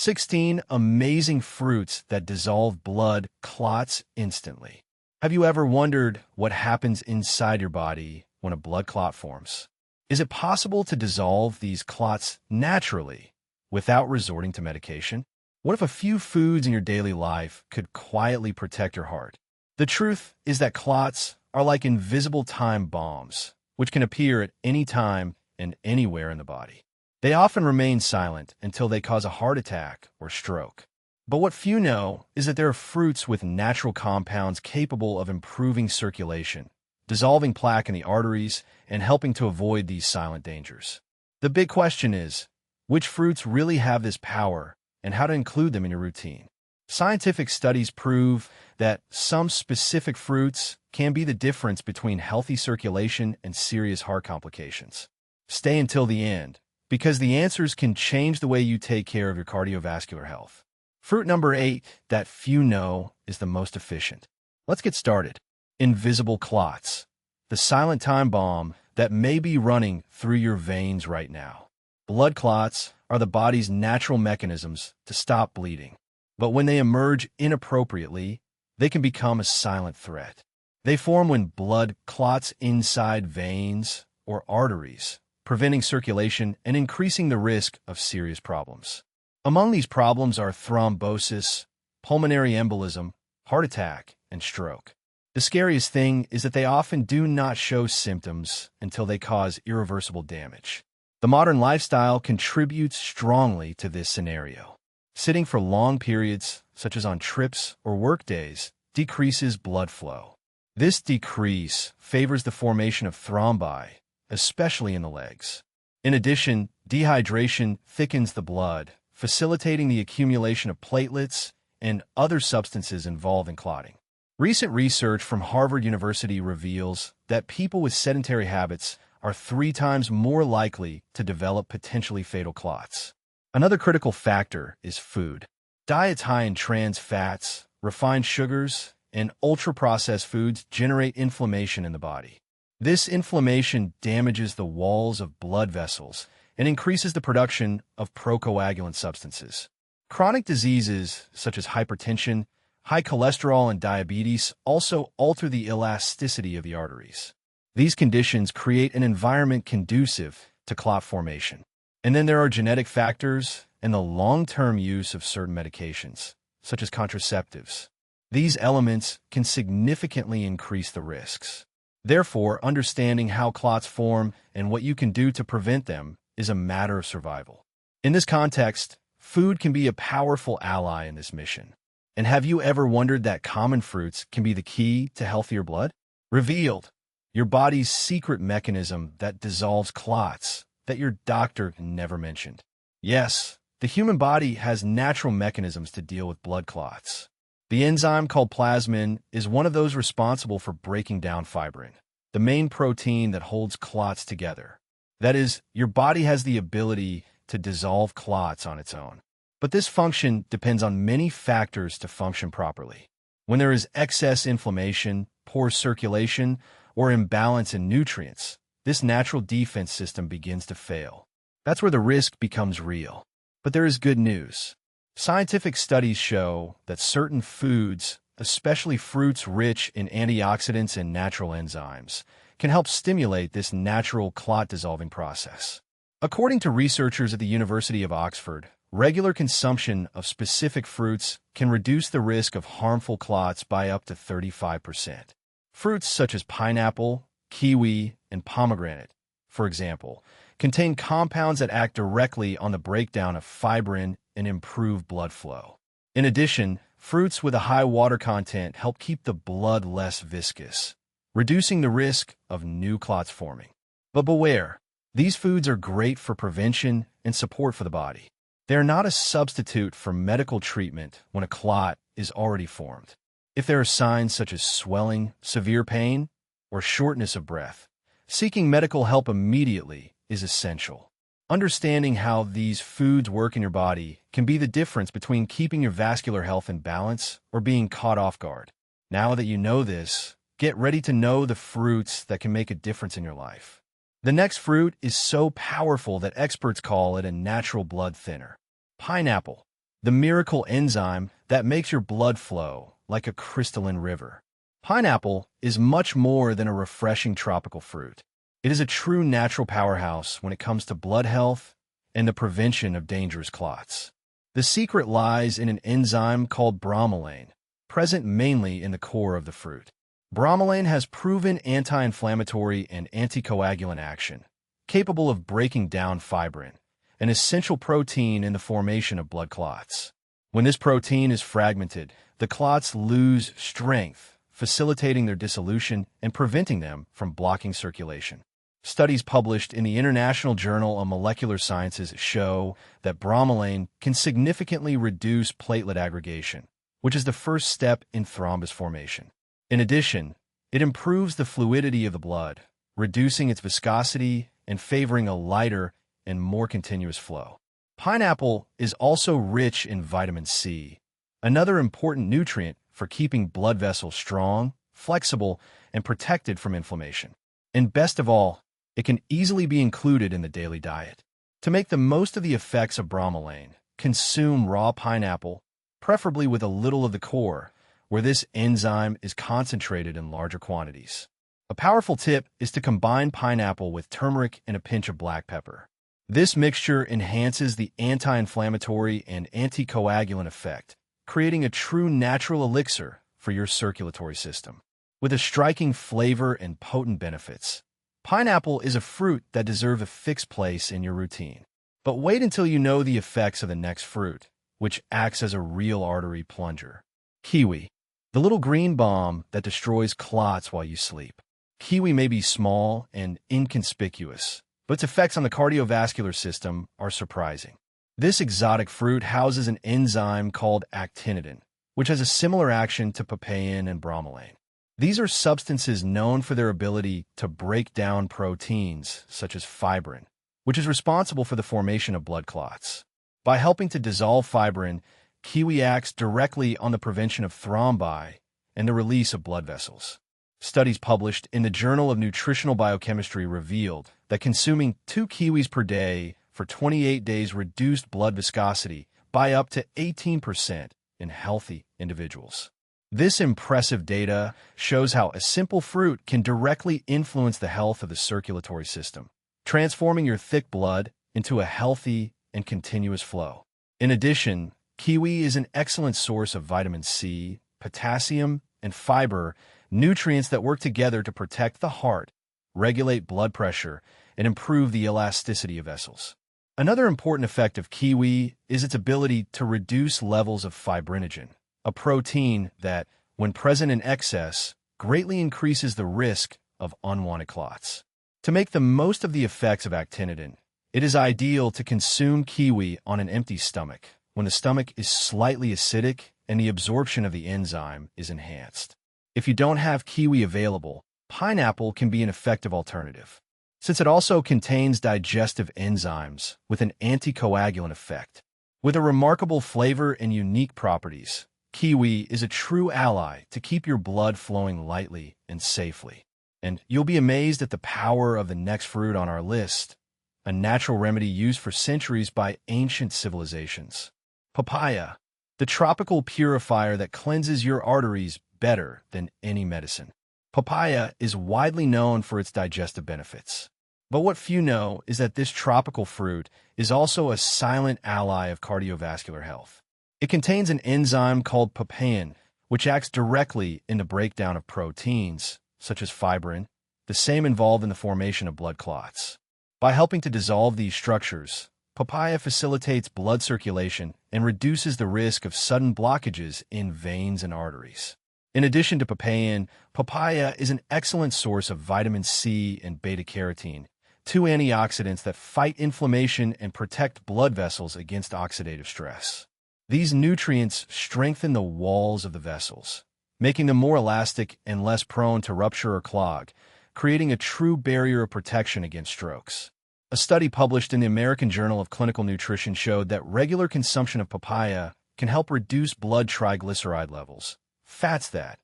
16 amazing fruits that dissolve blood clots instantly. Have you ever wondered what happens inside your body when a blood clot forms? Is it possible to dissolve these clots naturally without resorting to medication? What if a few foods in your daily life could quietly protect your heart? The truth is that clots are like invisible time bombs, which can appear at any time and anywhere in the body. They often remain silent until they cause a heart attack or stroke. But what few know is that there are fruits with natural compounds capable of improving circulation, dissolving plaque in the arteries, and helping to avoid these silent dangers. The big question is, which fruits really have this power and how to include them in your routine? Scientific studies prove that some specific fruits can be the difference between healthy circulation and serious heart complications. Stay until the end, because the answers can change the way you take care of your cardiovascular health. Fruit number 8 that few know is the most efficient. Let's get started. Invisible clots, the silent time bomb that may be running through your veins right now. Blood clots are the body's natural mechanisms to stop bleeding. But when they emerge inappropriately, they can become a silent threat. They form when blood clots inside veins or arteries, preventing circulation and increasing the risk of serious problems. Among these problems are thrombosis, pulmonary embolism, heart attack, and stroke. The scariest thing is that they often do not show symptoms until they cause irreversible damage. The modern lifestyle contributes strongly to this scenario. Sitting for long periods, such as on trips or work days, decreases blood flow. This decrease favors the formation of thrombi, especially in the legs. In addition, dehydration thickens the blood, facilitating the accumulation of platelets and other substances involved in clotting. Recent research from Harvard University reveals that people with sedentary habits are 3 times more likely to develop potentially fatal clots. Another critical factor is food. Diets high in trans fats, refined sugars, and ultra-processed foods generate inflammation in the body. This inflammation damages the walls of blood vessels and increases the production of procoagulant substances. Chronic diseases such as hypertension, high cholesterol, and diabetes also alter the elasticity of the arteries. These conditions create an environment conducive to clot formation. And then there are genetic factors and the long-term use of certain medications, such as contraceptives. These elements can significantly increase the risks. Therefore, understanding how clots form and what you can do to prevent them is a matter of survival. In this context, food can be a powerful ally in this mission. And have you ever wondered that common fruits can be the key to healthier blood? Revealed, your body's secret mechanism that dissolves clots that your doctor never mentioned. Yes, the human body has natural mechanisms to deal with blood clots. The enzyme called plasmin is one of those responsible for breaking down fibrin, the main protein that holds clots together. That is, your body has the ability to dissolve clots on its own. But this function depends on many factors to function properly. When there is excess inflammation, poor circulation, or imbalance in nutrients, this natural defense system begins to fail. That's where the risk becomes real. But there is good news. Scientific studies show that certain foods, especially fruits rich in antioxidants and natural enzymes, can help stimulate this natural clot-dissolving process. According to researchers at the University of Oxford, regular consumption of specific fruits can reduce the risk of harmful clots by up to 35%. Fruits such as pineapple, kiwi, and pomegranate, for example, contain compounds that act directly on the breakdown of fibrin and improve blood flow. In addition, fruits with a high water content help keep the blood less viscous, reducing the risk of new clots forming. But beware, these foods are great for prevention and support for the body. They are not a substitute for medical treatment when a clot is already formed. If there are signs such as swelling, severe pain, or shortness of breath, seeking medical help immediately is essential. Understanding how these foods work in your body can be the difference between keeping your vascular health in balance or being caught off guard. Now that you know this, get ready to know the fruits that can make a difference in your life. The next fruit is so powerful that experts call it a natural blood thinner. Pineapple. the miracle enzyme that makes your blood flow like a crystalline river. Pineapple is much more than a refreshing tropical fruit. It is a true natural powerhouse when it comes to blood health and the prevention of dangerous clots. The secret lies in an enzyme called bromelain, present mainly in the core of the fruit. Bromelain has proven anti-inflammatory and anticoagulant action, capable of breaking down fibrin, an essential protein in the formation of blood clots. When this protein is fragmented, the clots lose strength, facilitating their dissolution and preventing them from blocking circulation. Studies published in the International Journal of Molecular Sciences show that bromelain can significantly reduce platelet aggregation, which is the first step in thrombus formation. In addition, it improves the fluidity of the blood, reducing its viscosity and favoring a lighter and more continuous flow. Pineapple is also rich in vitamin C, another important nutrient for keeping blood vessels strong, flexible, and protected from inflammation. And best of all, it can easily be included in the daily diet. To make the most of the effects of bromelain, consume raw pineapple, preferably with a little of the core, where this enzyme is concentrated in larger quantities. A powerful tip is to combine pineapple with turmeric and a pinch of black pepper. This mixture enhances the anti-inflammatory and anticoagulant effect, creating a true natural elixir for your circulatory system. With a striking flavor and potent benefits, pineapple is a fruit that deserves a fixed place in your routine. But wait until you know the effects of the next fruit, which acts as a real artery plunger. Kiwi, the little green bomb that destroys clots while you sleep. Kiwi may be small and inconspicuous, but its effects on the cardiovascular system are surprising. This exotic fruit houses an enzyme called actinitin, which has a similar action to papain and bromelain. These are substances known for their ability to break down proteins, such as fibrin, which is responsible for the formation of blood clots. By helping to dissolve fibrin, kiwi acts directly on the prevention of thrombi and the release of blood vessels. Studies published in the Journal of Nutritional Biochemistry revealed that consuming 2 kiwis per day for 28 days reduced blood viscosity by up to 18% in healthy individuals. This impressive data shows how a simple fruit can directly influence the health of the circulatory system, transforming your thick blood into a healthy and continuous flow. In addition, kiwi is an excellent source of vitamin C, potassium, and fiber, nutrients that work together to protect the heart, regulate blood pressure, and improve the elasticity of vessels. Another important effect of kiwi is its ability to reduce levels of fibrinogen, a protein that, when present in excess, greatly increases the risk of unwanted clots. To make the most of the effects of actinitin, it is ideal to consume kiwi on an empty stomach, when the stomach is slightly acidic and the absorption of the enzyme is enhanced. If you don't have kiwi available, pineapple can be an effective alternative, since it also contains digestive enzymes with an anticoagulant effect. With a remarkable flavor and unique properties, kiwi is a true ally to keep your blood flowing lightly and safely. And you'll be amazed at the power of the next fruit on our list, a natural remedy used for centuries by ancient civilizations. Papaya, the tropical purifier that cleanses your arteries better than any medicine. Papaya is widely known for its digestive benefits. But what few know is that this tropical fruit is also a silent ally of cardiovascular health. It contains an enzyme called papain, which acts directly in the breakdown of proteins, such as fibrin, the same involved in the formation of blood clots. By helping to dissolve these structures, papaya facilitates blood circulation and reduces the risk of sudden blockages in veins and arteries. In addition to papain, papaya is an excellent source of vitamin C and beta-carotene, 2 antioxidants that fight inflammation and protect blood vessels against oxidative stress. These nutrients strengthen the walls of the vessels, making them more elastic and less prone to rupture or clog, creating a true barrier of protection against strokes. A study published in the American Journal of Clinical Nutrition showed that regular consumption of papaya can help reduce blood triglyceride levels, fats that,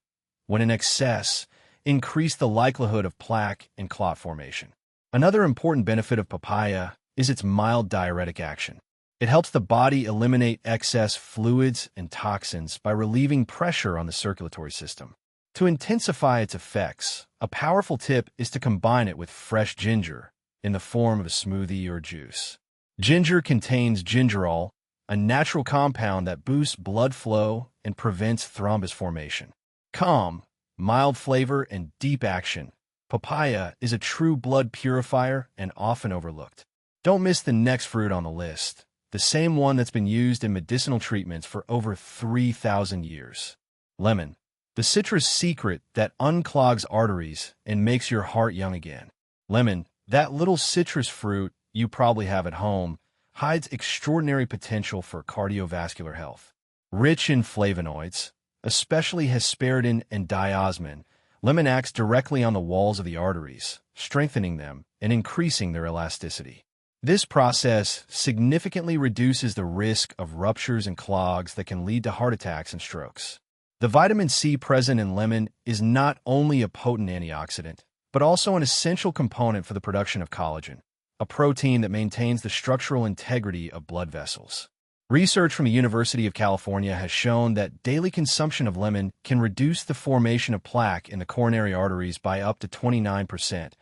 when in excess, increase the likelihood of plaque and clot formation. Another important benefit of papaya is its mild diuretic action. It helps the body eliminate excess fluids and toxins by relieving pressure on the circulatory system. To intensify its effects, a powerful tip is to combine it with fresh ginger in the form of a smoothie or juice. Ginger contains gingerol, a natural compound that boosts blood flow and prevents thrombus formation. Calm, mild flavor, and deep action. Papaya is a true blood purifier and often overlooked. Don't miss the next fruit on the list, the same one that's been used in medicinal treatments for over 3,000 years. Lemon, the citrus secret that unclogs arteries and makes your heart young again. Lemon, that little citrus fruit you probably have at home, hides extraordinary potential for cardiovascular health. Rich in flavonoids, especially hesperidin and diosmin, lemon acts directly on the walls of the arteries, strengthening them and increasing their elasticity. This process significantly reduces the risk of ruptures and clogs that can lead to heart attacks and strokes. The vitamin C present in lemon is not only a potent antioxidant, but also an essential component for the production of collagen, a protein that maintains the structural integrity of blood vessels. Research from the University of California has shown that daily consumption of lemon can reduce the formation of plaque in the coronary arteries by up to 29%,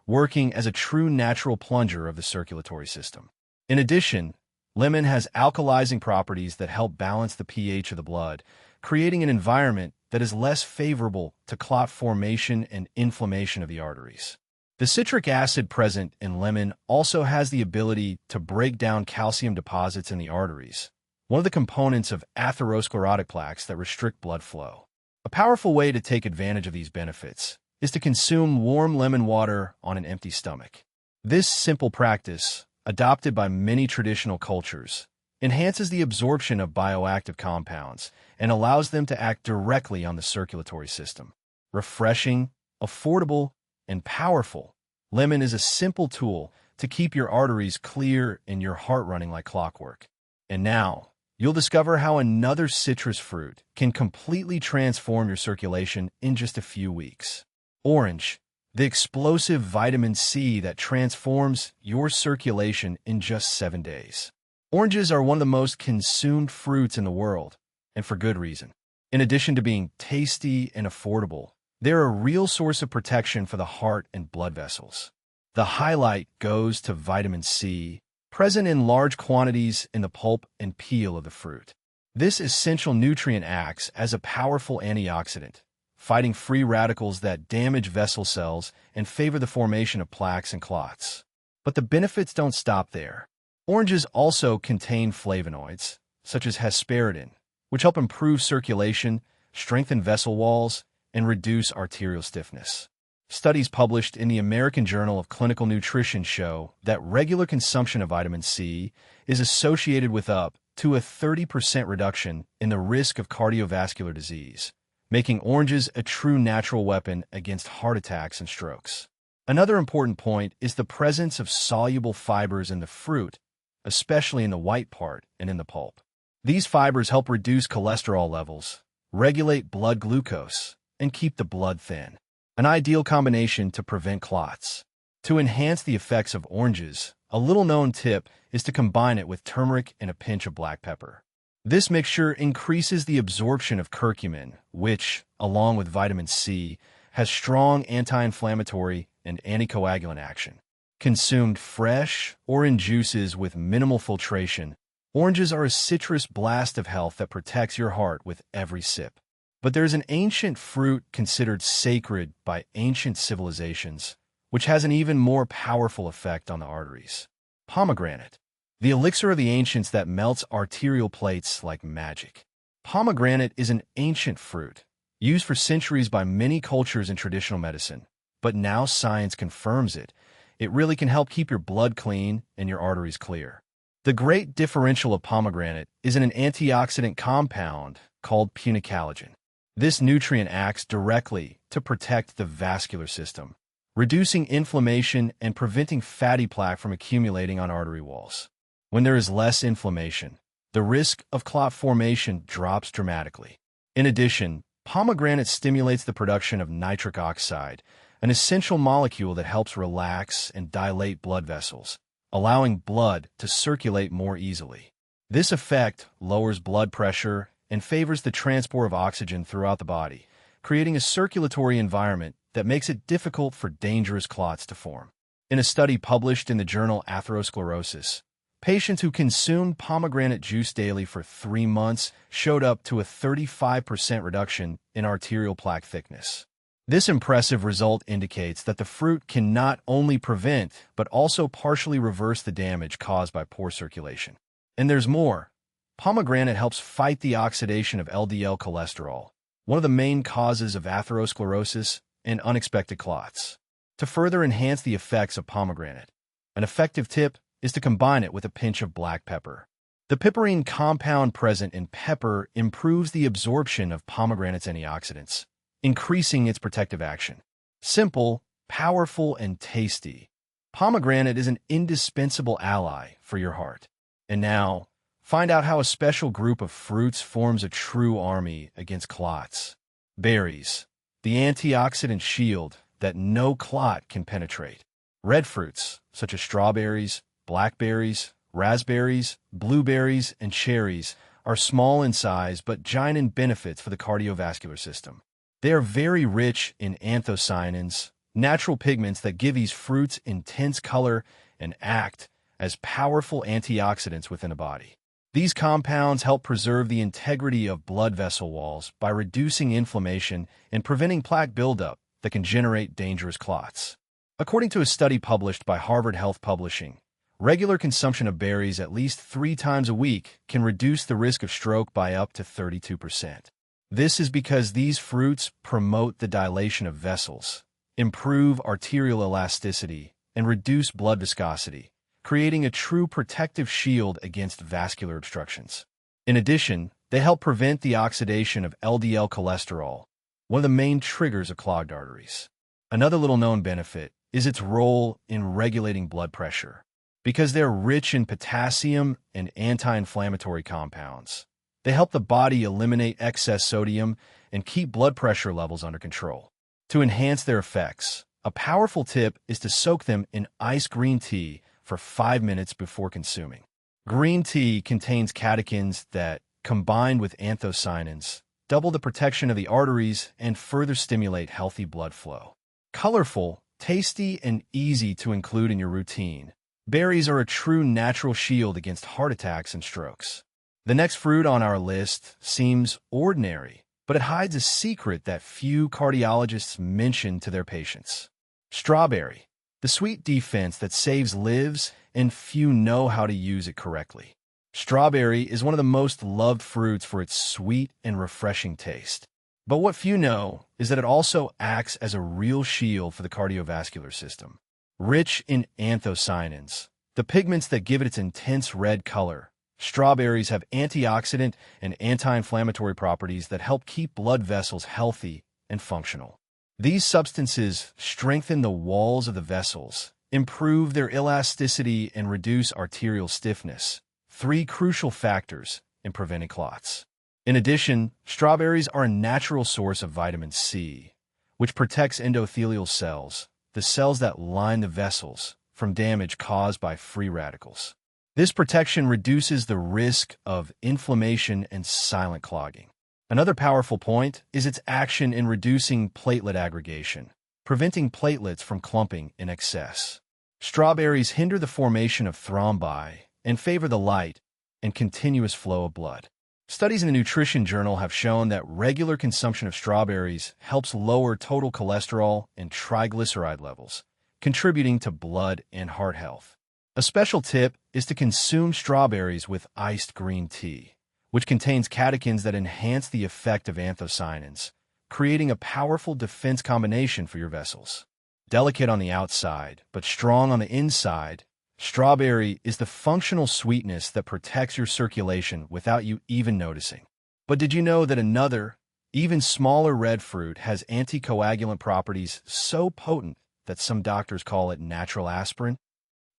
working as a true natural plunger of the circulatory system. In addition, lemon has alkalizing properties that help balance the pH of the blood, creating an environment that is less favorable to clot formation and inflammation of the arteries. The citric acid present in lemon also has the ability to break down calcium deposits in the arteries, one of the components of atherosclerotic plaques that restrict blood flow. A powerful way to take advantage of these benefits is to consume warm lemon water on an empty stomach. This simple practice, adopted by many traditional cultures, enhances the absorption of bioactive compounds and allows them to act directly on the circulatory system. Refreshing, affordable, and powerful, lemon is a simple tool to keep your arteries clear and your heart running like clockwork. And now, you'll discover how another citrus fruit can completely transform your circulation in just a few weeks. Orange, the explosive vitamin C that transforms your circulation in just 7 days. Oranges are one of the most consumed fruits in the world, and for good reason. In addition to being tasty and affordable, they're a real source of protection for the heart and blood vessels. The highlight goes to vitamin C, present in large quantities in the pulp and peel of the fruit. This essential nutrient acts as a powerful antioxidant, fighting free radicals that damage vessel cells and favor the formation of plaques and clots. But the benefits don't stop there. Oranges also contain flavonoids, such as hesperidin, which help improve circulation, strengthen vessel walls, and reduce arterial stiffness. Studies published in the American Journal of Clinical Nutrition show that regular consumption of vitamin C is associated with up to a 30% reduction in the risk of cardiovascular disease, making oranges a true natural weapon against heart attacks and strokes. Another important point is the presence of soluble fibers in the fruit, especially in the white part and in the pulp. These fibers help reduce cholesterol levels, regulate blood glucose, and keep the blood thin, an ideal combination to prevent clots. To enhance the effects of oranges, a little-known tip is to combine it with turmeric and a pinch of black pepper. This mixture increases the absorption of curcumin, which, along with vitamin C, has strong anti-inflammatory and anticoagulant action. Consumed fresh or in juices with minimal filtration, oranges are a citrus blast of health that protects your heart with every sip. But there's an ancient fruit considered sacred by ancient civilizations, which has an even more powerful effect on the arteries. Pomegranate, the elixir of the ancients that melts arterial plates like magic. Pomegranate is an ancient fruit, used for centuries by many cultures in traditional medicine, but now science confirms it. It really can help keep your blood clean and your arteries clear. The great differential of pomegranate is in an antioxidant compound called punicalagin. This nutrient acts directly to protect the vascular system, reducing inflammation and preventing fatty plaque from accumulating on artery walls. When there is less inflammation, the risk of clot formation drops dramatically. In addition, pomegranate stimulates the production of nitric oxide, an essential molecule that helps relax and dilate blood vessels, allowing blood to circulate more easily. This effect lowers blood pressure and favors the transport of oxygen throughout the body, creating a circulatory environment that makes it difficult for dangerous clots to form. In a study published in the journal Atherosclerosis, patients who consumed pomegranate juice daily for 3 months showed up to a 35% reduction in arterial plaque thickness. This impressive result indicates that the fruit can not only prevent but also partially reverse the damage caused by poor circulation. And there's more. Pomegranate helps fight the oxidation of LDL cholesterol, one of the main causes of atherosclerosis and unexpected clots. To further enhance the effects of pomegranate, an effective tip is to combine it with a pinch of black pepper. The piperine compound present in pepper improves the absorption of pomegranate's antioxidants, increasing its protective action. Simple, powerful, and tasty, pomegranate is an indispensable ally for your heart. And now, find out how a special group of fruits forms a true army against clots. Berries, the antioxidant shield that no clot can penetrate. Red fruits, such as strawberries, blackberries, raspberries, blueberries, and cherries, are small in size but giant in benefits for the cardiovascular system. They are very rich in anthocyanins, natural pigments that give these fruits intense color and act as powerful antioxidants within the body. These compounds help preserve the integrity of blood vessel walls by reducing inflammation and preventing plaque buildup that can generate dangerous clots. According to a study published by Harvard Health Publishing, regular consumption of berries at least 3 times a week can reduce the risk of stroke by up to 32%. This is because these fruits promote the dilation of vessels, improve arterial elasticity, and reduce blood viscosity, creating a true protective shield against vascular obstructions. In addition, they help prevent the oxidation of LDL cholesterol, one of the main triggers of clogged arteries. Another little-known benefit is its role in regulating blood pressure. Because they're rich in potassium and anti-inflammatory compounds, they help the body eliminate excess sodium and keep blood pressure levels under control. To enhance their effects, a powerful tip is to soak them in iced green tea for 5 minutes before consuming. Green tea contains catechins that, combined with anthocyanins, double the protection of the arteries and further stimulate healthy blood flow. Colorful, tasty, and easy to include in your routine, berries are a true natural shield against heart attacks and strokes. The next fruit on our list seems ordinary, but it hides a secret that few cardiologists mention to their patients. Strawberry, the sweet defense that saves lives, and few know how to use it correctly. Strawberry is one of the most loved fruits for its sweet and refreshing taste. But what few know is that it also acts as a real shield for the cardiovascular system. Rich in anthocyanins, the pigments that give it its intense red color, strawberries have antioxidant and anti-inflammatory properties that help keep blood vessels healthy and functional. These substances strengthen the walls of the vessels, improve their elasticity, and reduce arterial stiffness, 3 crucial factors in preventing clots. In addition, strawberries are a natural source of vitamin C, which protects endothelial cells, the cells that line the vessels, from damage caused by free radicals. This protection reduces the risk of inflammation and silent clogging. Another powerful point is its action in reducing platelet aggregation, preventing platelets from clumping in excess. Strawberries hinder the formation of thrombi and favor the light and continuous flow of blood. Studies in the Nutrition Journal have shown that regular consumption of strawberries helps lower total cholesterol and triglyceride levels, contributing to blood and heart health. A special tip is to consume strawberries with iced green tea, which contains catechins that enhance the effect of anthocyanins, creating a powerful defense combination for your vessels. Delicate on the outside, but strong on the inside, strawberry is the functional sweetness that protects your circulation without you even noticing. But did you know that another, even smaller red fruit has anticoagulant properties so potent that some doctors call it natural aspirin?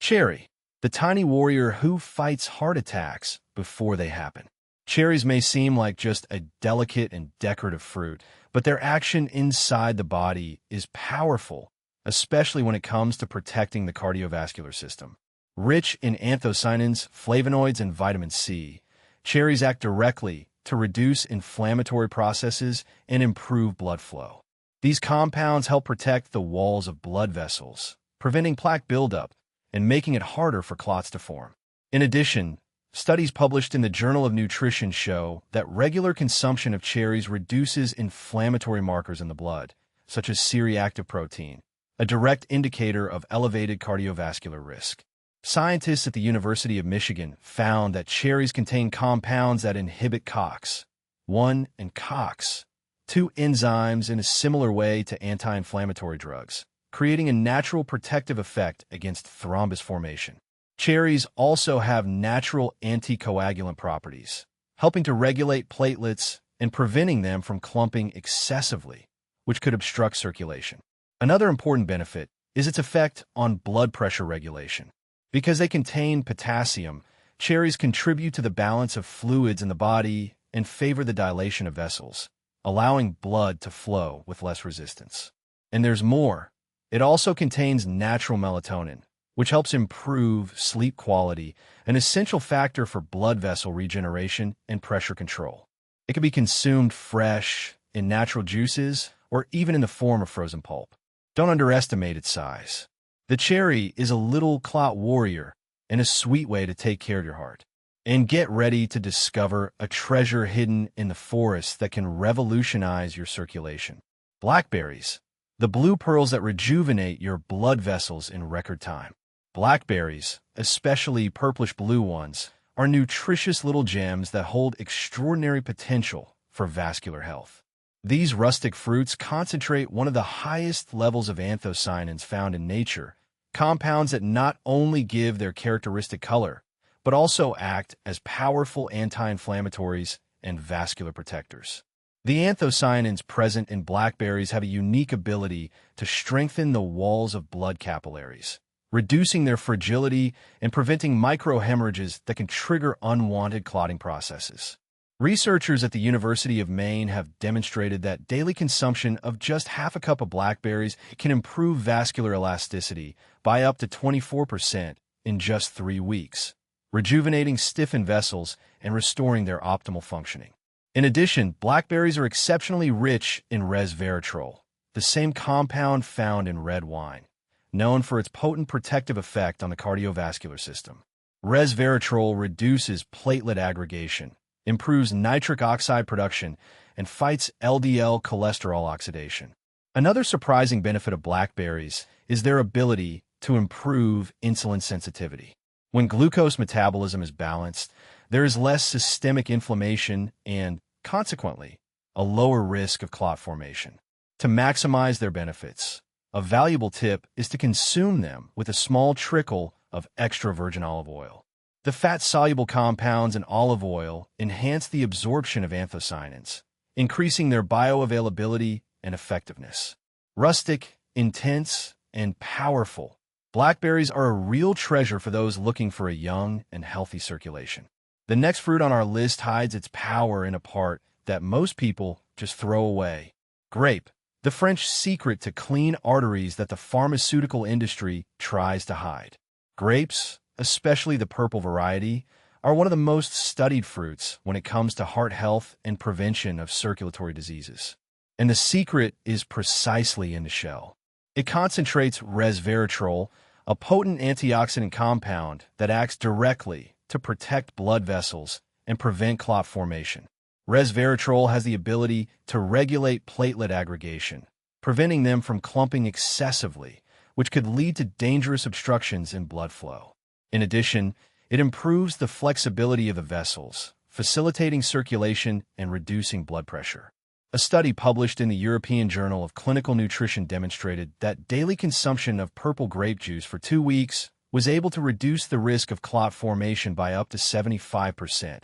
Cherry, the tiny warrior who fights heart attacks before they happen. Cherries may seem like just a delicate and decorative fruit, but their action inside the body is powerful, especially when it comes to protecting the cardiovascular system. Rich in anthocyanins, flavonoids, and vitamin C, cherries act directly to reduce inflammatory processes and improve blood flow. These compounds help protect the walls of blood vessels, preventing plaque buildup and making it harder for clots to form. In addition, studies published in the Journal of Nutrition show that regular consumption of cherries reduces inflammatory markers in the blood, such as C-reactive protein, a direct indicator of elevated cardiovascular risk. Scientists at the University of Michigan found that cherries contain compounds that inhibit COX-1 and COX-2 enzymes in a similar way to anti-inflammatory drugs, creating a natural protective effect against thrombus formation. Cherries also have natural anticoagulant properties, helping to regulate platelets and preventing them from clumping excessively, which could obstruct circulation. Another important benefit is its effect on blood pressure regulation. Because they contain potassium, cherries contribute to the balance of fluids in the body and favor the dilation of vessels, allowing blood to flow with less resistance. And there's more. It also contains natural melatonin, which helps improve sleep quality, an essential factor for blood vessel regeneration and pressure control. It can be consumed fresh, in natural juices, or even in the form of frozen pulp. Don't underestimate its size. The cherry is a little clot warrior and a sweet way to take care of your heart. And get ready to discover a treasure hidden in the forest that can revolutionize your circulation. Blackberries, the blue pearls that rejuvenate your blood vessels in record time. Blackberries, especially purplish-blue ones, are nutritious little gems that hold extraordinary potential for vascular health. These rustic fruits concentrate one of the highest levels of anthocyanins found in nature, compounds that not only give their characteristic color, but also act as powerful anti-inflammatories and vascular protectors. The anthocyanins present in blackberries have a unique ability to strengthen the walls of blood capillaries, reducing their fragility and preventing microhemorrhages that can trigger unwanted clotting processes. Researchers at the University of Maine have demonstrated that daily consumption of just half a cup of blackberries can improve vascular elasticity by up to 24% in just 3 weeks, rejuvenating stiffened vessels and restoring their optimal functioning. In addition, blackberries are exceptionally rich in resveratrol, the same compound found in red wine, known for its potent protective effect on the cardiovascular system. Resveratrol reduces platelet aggregation, improves nitric oxide production, and fights LDL cholesterol oxidation. Another surprising benefit of blackberries is their ability to improve insulin sensitivity. When glucose metabolism is balanced, there is less systemic inflammation and, consequently, a lower risk of clot formation. To maximize their benefits, a valuable tip is to consume them with a small trickle of extra virgin olive oil. The fat-soluble compounds in olive oil enhance the absorption of anthocyanins, increasing their bioavailability and effectiveness. Rustic, intense, and powerful, blackberries are a real treasure for those looking for a young and healthy circulation. The next fruit on our list hides its power in a part that most people just throw away. Grape, the French secret to clean arteries that the pharmaceutical industry tries to hide. Grapes, especially the purple variety, are one of the most studied fruits when it comes to heart health and prevention of circulatory diseases. And the secret is precisely in the shell. It concentrates resveratrol, a potent antioxidant compound that acts directly to protect blood vessels and prevent clot formation. Resveratrol has the ability to regulate platelet aggregation, preventing them from clumping excessively, which could lead to dangerous obstructions in blood flow. In addition, it improves the flexibility of the vessels, facilitating circulation and reducing blood pressure. A study published in the European Journal of Clinical Nutrition demonstrated that daily consumption of purple grape juice for 2 weeks was able to reduce the risk of clot formation by up to 75%,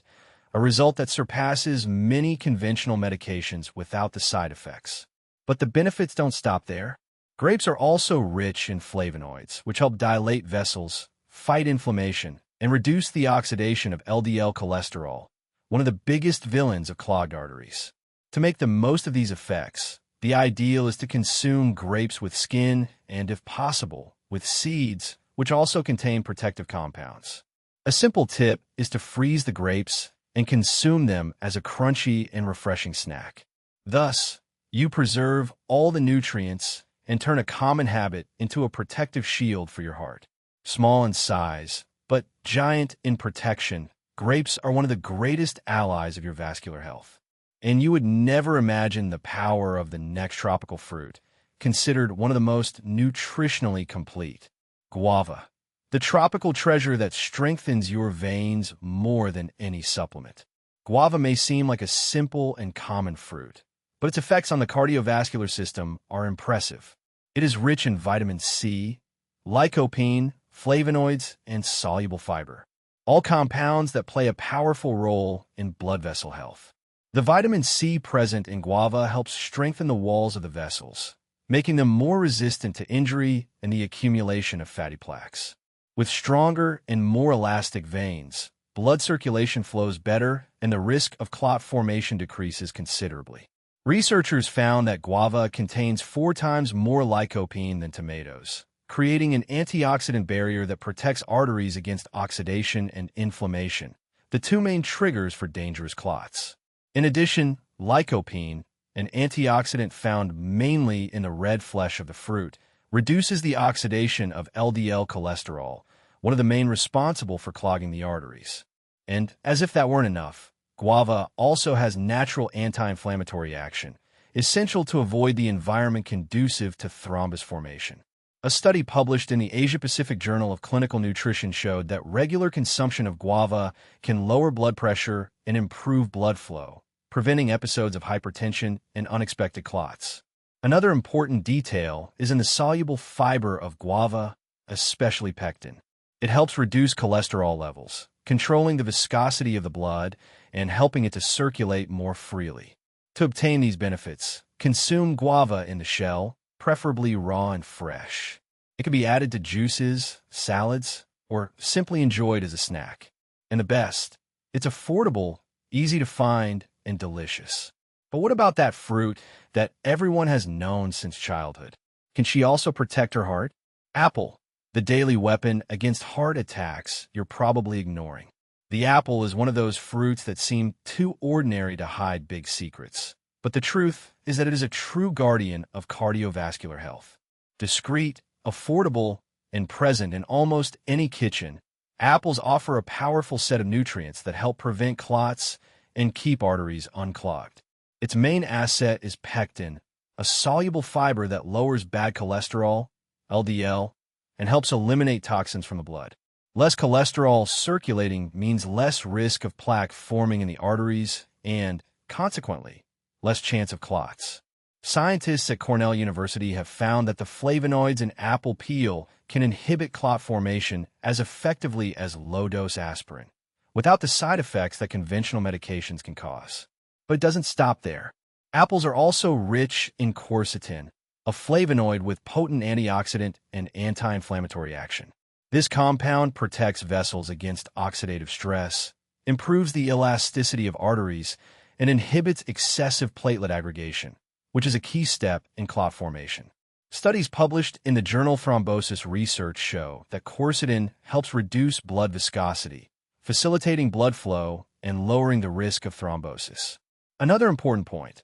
a result that surpasses many conventional medications without the side effects. But the benefits don't stop there. Grapes are also rich in flavonoids, which help dilate vessels, fight inflammation, and reduce the oxidation of LDL cholesterol, one of the biggest villains of clogged arteries. To make the most of these effects, the ideal is to consume grapes with skin and, if possible, with seeds which also contain protective compounds. A simple tip is to freeze the grapes and consume them as a crunchy and refreshing snack. Thus, you preserve all the nutrients and turn a common habit into a protective shield for your heart. Small in size, but giant in protection, grapes are one of the greatest allies of your vascular health. And you would never imagine the power of the next tropical fruit, considered one of the most nutritionally complete, guava, the tropical treasure that strengthens your veins more than any supplement. Guava may seem like a simple and common fruit, but its effects on the cardiovascular system are impressive. It is rich in vitamin C, lycopene, flavonoids, and soluble fiber, all compounds that play a powerful role in blood vessel health. The vitamin C present in guava helps strengthen the walls of the vessels, making them more resistant to injury and the accumulation of fatty plaques. With stronger and more elastic veins, blood circulation flows better and the risk of clot formation decreases considerably. Researchers found that guava contains 4 times more lycopene than tomatoes, creating an antioxidant barrier that protects arteries against oxidation and inflammation, the 2 main triggers for dangerous clots. In addition, lycopene, an antioxidant found mainly in the red flesh of the fruit, reduces the oxidation of LDL cholesterol, one of the main responsible for clogging the arteries. And, as if that weren't enough, guava also has natural anti-inflammatory action, essential to avoid the environment conducive to thrombus formation. A study published in the Asia-Pacific Journal of Clinical Nutrition showed that regular consumption of guava can lower blood pressure and improve blood flow, preventing episodes of hypertension and unexpected clots. Another important detail is in the soluble fiber of guava, especially pectin. It helps reduce cholesterol levels, controlling the viscosity of the blood and helping it to circulate more freely. To obtain these benefits, consume guava in the shell, preferably raw and fresh. It can be added to juices, salads, or simply enjoyed as a snack. And the best, it's affordable, easy to find, and delicious. But what about that fruit that everyone has known since childhood? Can she also protect her heart? Apple, the daily weapon against heart attacks you're probably ignoring. The apple is one of those fruits that seem too ordinary to hide big secrets. But the truth is that it is a true guardian of cardiovascular health. Discreet, affordable, and present in almost any kitchen, apples offer a powerful set of nutrients that help prevent clots and keep arteries unclogged. Its main asset is pectin, a soluble fiber that lowers bad cholesterol, LDL, and helps eliminate toxins from the blood. Less cholesterol circulating means less risk of plaque forming in the arteries and, consequently, less chance of clots. Scientists at Cornell University have found that the flavonoids in apple peel can inhibit clot formation as effectively as low-dose aspirin, without the side effects that conventional medications can cause. But it doesn't stop there. Apples are also rich in quercetin, a flavonoid with potent antioxidant and anti-inflammatory action. This compound protects vessels against oxidative stress, improves the elasticity of arteries, and inhibits excessive platelet aggregation, which is a key step in clot formation. Studies published in the journal Thrombosis Research show that quercetin helps reduce blood viscosity, facilitating blood flow and lowering the risk of thrombosis. Another important point,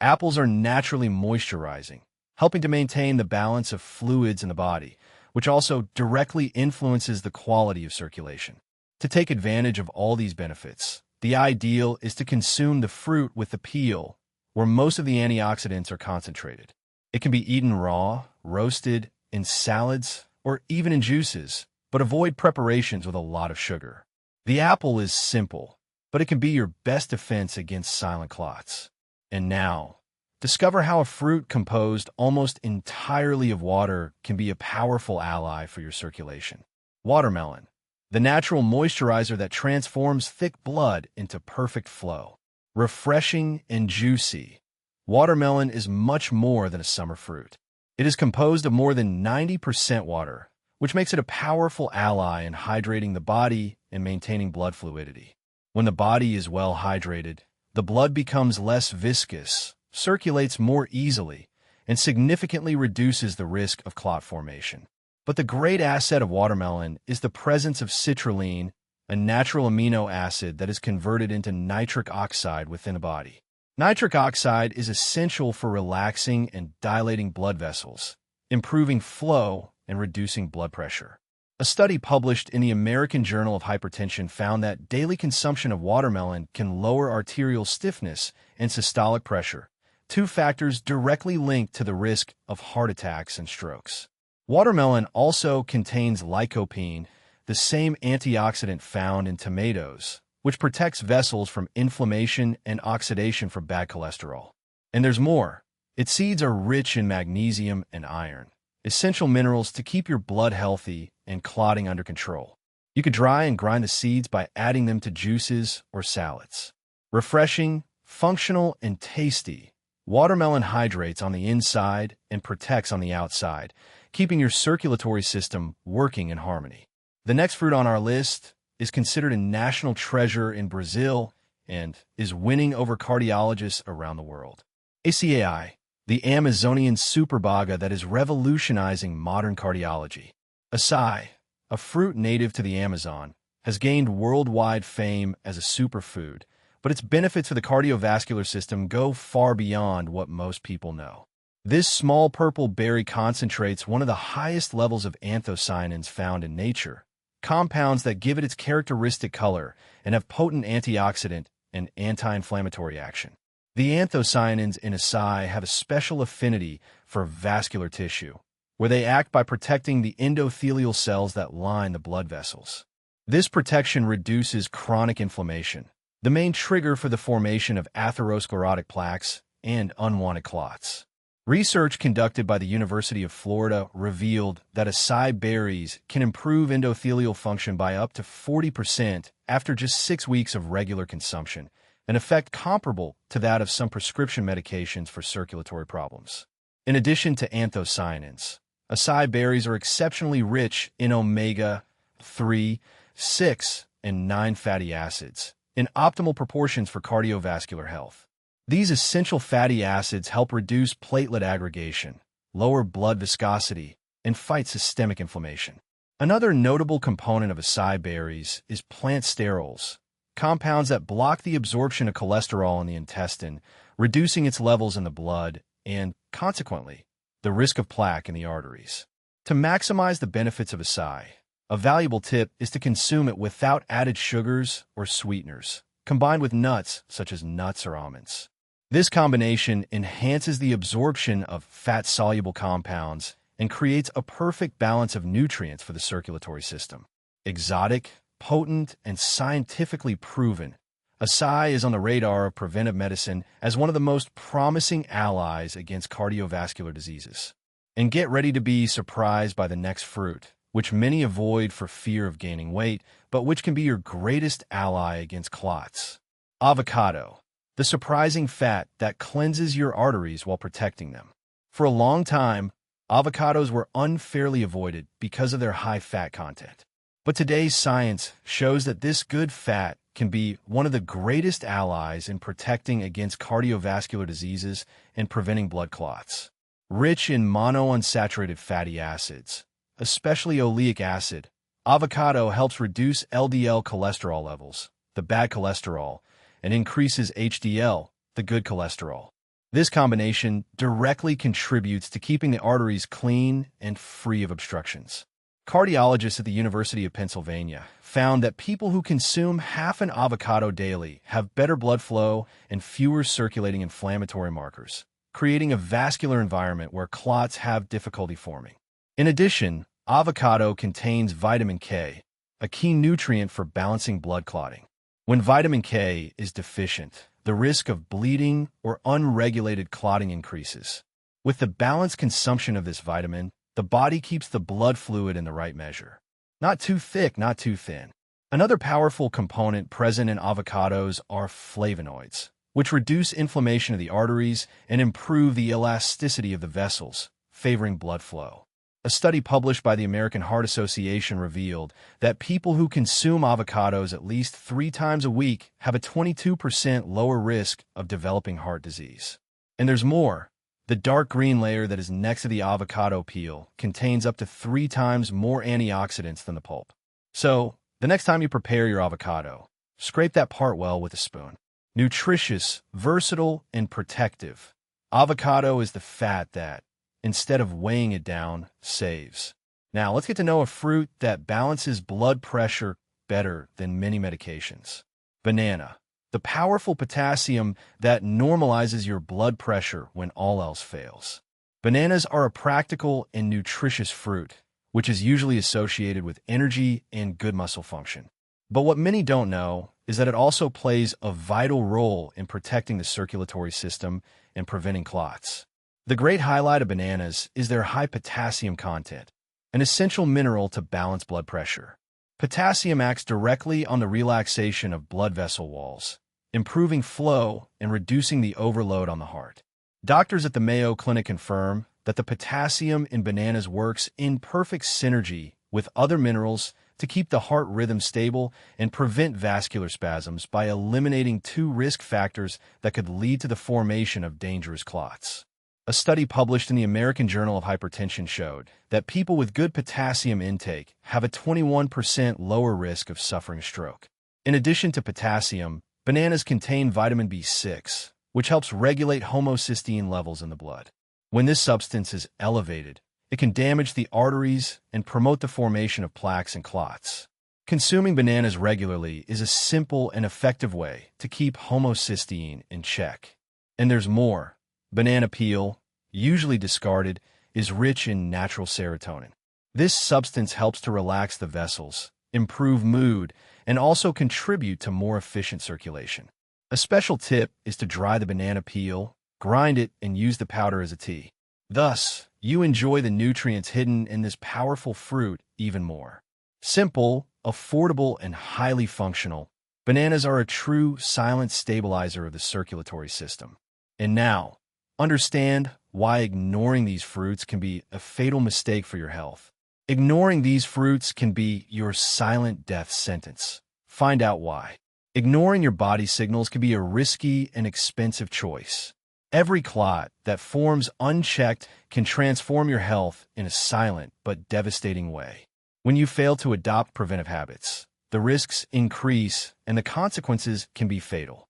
apples are naturally moisturizing, helping to maintain the balance of fluids in the body, which also directly influences the quality of circulation. To take advantage of all these benefits, the ideal is to consume the fruit with the peel, where most of the antioxidants are concentrated. It can be eaten raw, roasted, in salads, or even in juices, but avoid preparations with a lot of sugar. The apple is simple, but it can be your best defense against silent clots. And now, discover how a fruit composed almost entirely of water can be a powerful ally for your circulation. Watermelon, the natural moisturizer that transforms thick blood into perfect flow. Refreshing and juicy, watermelon is much more than a summer fruit. It is composed of more than 90% water, which makes it a powerful ally in hydrating the body and maintaining blood fluidity. When the body is well hydrated, the blood becomes less viscous, circulates more easily, and significantly reduces the risk of clot formation. But the great asset of watermelon is the presence of citrulline, a natural amino acid that is converted into nitric oxide within the body. Nitric oxide is essential for relaxing and dilating blood vessels, improving flow, and reducing blood pressure. A study published in the American Journal of Hypertension found that daily consumption of watermelon can lower arterial stiffness and systolic pressure, two factors directly linked to the risk of heart attacks and strokes. Watermelon also contains lycopene, the same antioxidant found in tomatoes, which protects vessels from inflammation and oxidation from bad cholesterol. And there's more. Its seeds are rich in magnesium and iron, essential minerals to keep your blood healthy and clotting under control. You could dry and grind the seeds by adding them to juices or salads. Refreshing, functional, and tasty, watermelon hydrates on the inside and protects on the outside, keeping your circulatory system working in harmony. The next fruit on our list is considered a national treasure in Brazil and is winning over cardiologists around the world. Acai, the Amazonian superbaga that is revolutionizing modern cardiology. Acai, a fruit native to the Amazon, has gained worldwide fame as a superfood, but its benefits for the cardiovascular system go far beyond what most people know. This small purple berry concentrates one of the highest levels of anthocyanins found in nature, compounds that give it its characteristic color and have potent antioxidant and anti-inflammatory action. The anthocyanins in acai have a special affinity for vascular tissue, where they act by protecting the endothelial cells that line the blood vessels. This protection reduces chronic inflammation, the main trigger for the formation of atherosclerotic plaques and unwanted clots. Research conducted by the University of Florida revealed that acai berries can improve endothelial function by up to 40% after just 6 weeks of regular consumption, an effect comparable to that of some prescription medications for circulatory problems. In addition to anthocyanins, acai berries are exceptionally rich in omega-3, 6, and 9 fatty acids, in optimal proportions for cardiovascular health. These essential fatty acids help reduce platelet aggregation, lower blood viscosity, and fight systemic inflammation. Another notable component of acai berries is plant sterols, compounds that block the absorption of cholesterol in the intestine, reducing its levels in the blood and, consequently, the risk of plaque in the arteries. To maximize the benefits of acai, a valuable tip is to consume it without added sugars or sweeteners, combined with nuts such as nuts or almonds. This combination enhances the absorption of fat-soluble compounds and creates a perfect balance of nutrients for the circulatory system. Exotic, potent, and scientifically proven, acai is on the radar of preventive medicine as one of the most promising allies against cardiovascular diseases. And get ready to be surprised by the next fruit, which many avoid for fear of gaining weight, but which can be your greatest ally against clots. Avocado, the surprising fat that cleanses your arteries while protecting them. For a long time, avocados were unfairly avoided because of their high fat content. But today's science shows that this good fat can be one of the greatest allies in protecting against cardiovascular diseases and preventing blood clots. Rich in monounsaturated fatty acids, especially oleic acid, avocado helps reduce LDL cholesterol levels, the bad cholesterol, and increases HDL, the good cholesterol. This combination directly contributes to keeping the arteries clean and free of obstructions. Cardiologists at the University of Pennsylvania found that people who consume half an avocado daily have better blood flow and fewer circulating inflammatory markers, creating a vascular environment where clots have difficulty forming. In addition, avocado contains vitamin K, a key nutrient for balancing blood clotting. When vitamin K is deficient, the risk of bleeding or unregulated clotting increases. With the balanced consumption of this vitamin, the body keeps the blood fluid in the right measure. Not too thick, not too thin. Another powerful component present in avocados are flavonoids, which reduce inflammation of the arteries and improve the elasticity of the vessels, favoring blood flow. A study published by the American Heart Association revealed that people who consume avocados at least 3 times a week have a 22% lower risk of developing heart disease. And there's more. The dark green layer that is next to the avocado peel contains up to 3 times more antioxidants than the pulp. So, the next time you prepare your avocado, scrape that part well with a spoon. Nutritious, versatile, and protective. Avocado is the fat that, instead of weighing it down, saves. Now, let's get to know a fruit that balances blood pressure better than many medications. Banana. The powerful potassium that normalizes your blood pressure when all else fails. Bananas are a practical and nutritious fruit, which is usually associated with energy and good muscle function. But what many don't know is that it also plays a vital role in protecting the circulatory system and preventing clots. The great highlight of bananas is their high potassium content, an essential mineral to balance blood pressure. Potassium acts directly on the relaxation of blood vessel walls, improving flow and reducing the overload on the heart. Doctors at the Mayo Clinic confirm that the potassium in bananas works in perfect synergy with other minerals to keep the heart rhythm stable and prevent vascular spasms by eliminating 2 risk factors that could lead to the formation of dangerous clots. A study published in the American Journal of Hypertension showed that people with good potassium intake have a 21% lower risk of suffering stroke. In addition to potassium, bananas contain vitamin B6, which helps regulate homocysteine levels in the blood. When this substance is elevated, it can damage the arteries and promote the formation of plaques and clots. Consuming bananas regularly is a simple and effective way to keep homocysteine in check. And there's more. Banana peel, usually discarded, is rich in natural serotonin. This substance helps to relax the vessels, improve mood, and also contribute to more efficient circulation. A special tip is to dry the banana peel, grind it, and use the powder as a tea. Thus, you enjoy the nutrients hidden in this powerful fruit even more. Simple, affordable, and highly functional, bananas are a true silent stabilizer of the circulatory system. And now, understand why ignoring these fruits can be a fatal mistake for your health. Ignoring these fruits can be your silent death sentence. Find out why. Ignoring your body signals can be a risky and expensive choice. Every clot that forms unchecked can transform your health in a silent but devastating way. When you fail to adopt preventive habits, the risks increase and the consequences can be fatal.